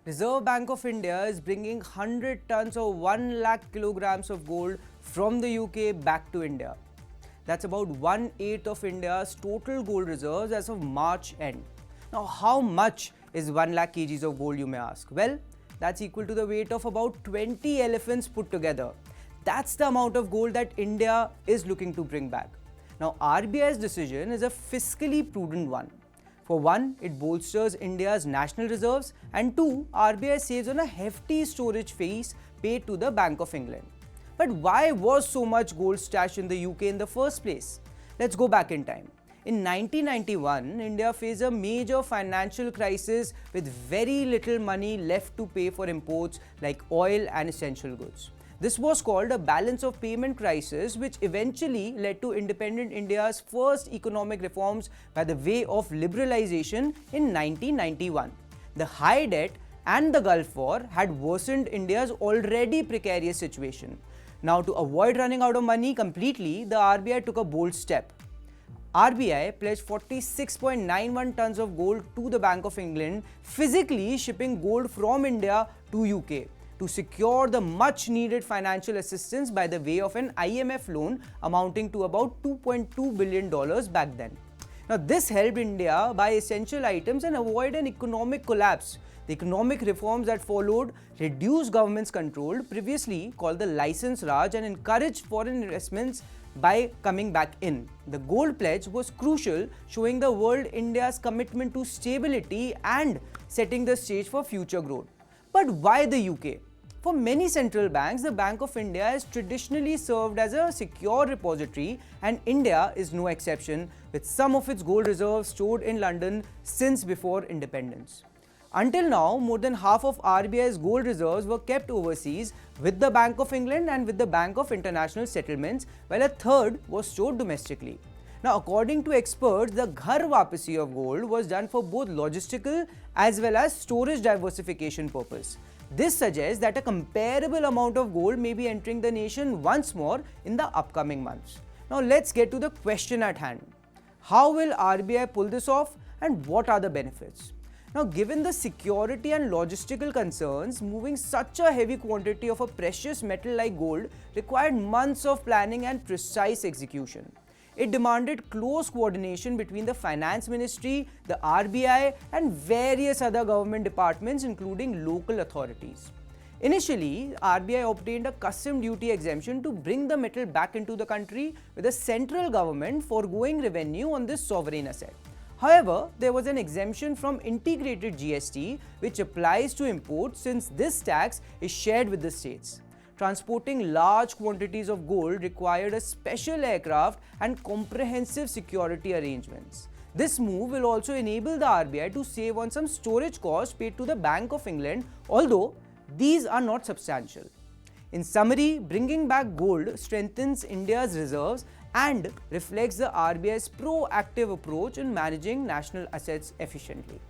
Reserve Bank of India is bringing 100 tons or 1 lakh kilograms of gold from the UK back to India. That's about 1/8 of India's total gold reserves as of March end. Now, how much is 1 lakh kgs of gold, you may ask? Well, that's equal to the weight of about 20 elephants put together. That's the amount of gold that India is looking to bring back. Now, RBI's decision is a fiscally prudent one. For one, it bolsters India's national reserves, and two, RBI saves on a hefty storage fees paid to the Bank of England. But why was so much gold stashed in the UK in the first place? Let's go back in time. In 1991, India faced a major financial crisis with very little money left to pay for imports like oil and essential goods. This was called a balance of payment crisis, which eventually led to independent India's first economic reforms by the way of liberalization in 1991. The high debt and the Gulf War had worsened India's already precarious situation. Now, to avoid running out of money completely, the RBI took a bold step. RBI pledged 46.91 tons of gold to the Bank of England, physically shipping gold from India to UK to secure the much needed financial assistance by the way of an IMF loan amounting to about $2.2 billion back then. Now, this helped India buy essential items and avoid an economic collapse. The economic reforms that followed reduced government's control, previously called the License Raj, and encouraged foreign investments by coming back in. The gold pledge was crucial, showing the world India's commitment to stability and setting the stage for future growth. But why the UK? For many central banks, the Bank of India has traditionally served as a secure repository, and India is no exception, with some of its gold reserves stored in London since before independence. Until now, more than half of RBI's gold reserves were kept overseas with the Bank of England and with the Bank of International Settlements, while a third was stored domestically. Now, according to experts, the ghar wapisi of gold was done for both logistical as well as storage diversification purpose. This suggests that a comparable amount of gold may be entering the nation once more in the upcoming months. Now, let's get to the question at hand. How will RBI pull this off, and what are the benefits? Now, given the security and logistical concerns, moving such a heavy quantity of a precious metal like gold required months of planning and precise execution. It demanded close coordination between the Finance Ministry, the RBI, and various other government departments, including local authorities. Initially, RBI obtained a custom duty exemption to bring the metal back into the country, with the central government foregoing revenue on this sovereign asset. However, there was an exemption from integrated GST, which applies to imports since this tax is shared with the states. Transporting large quantities of gold required a special aircraft and comprehensive security arrangements. This move will also enable the RBI to save on some storage costs paid to the Bank of England, although these are not substantial. In summary, bringing back gold strengthens India's reserves and reflects the RBI's proactive approach in managing national assets efficiently.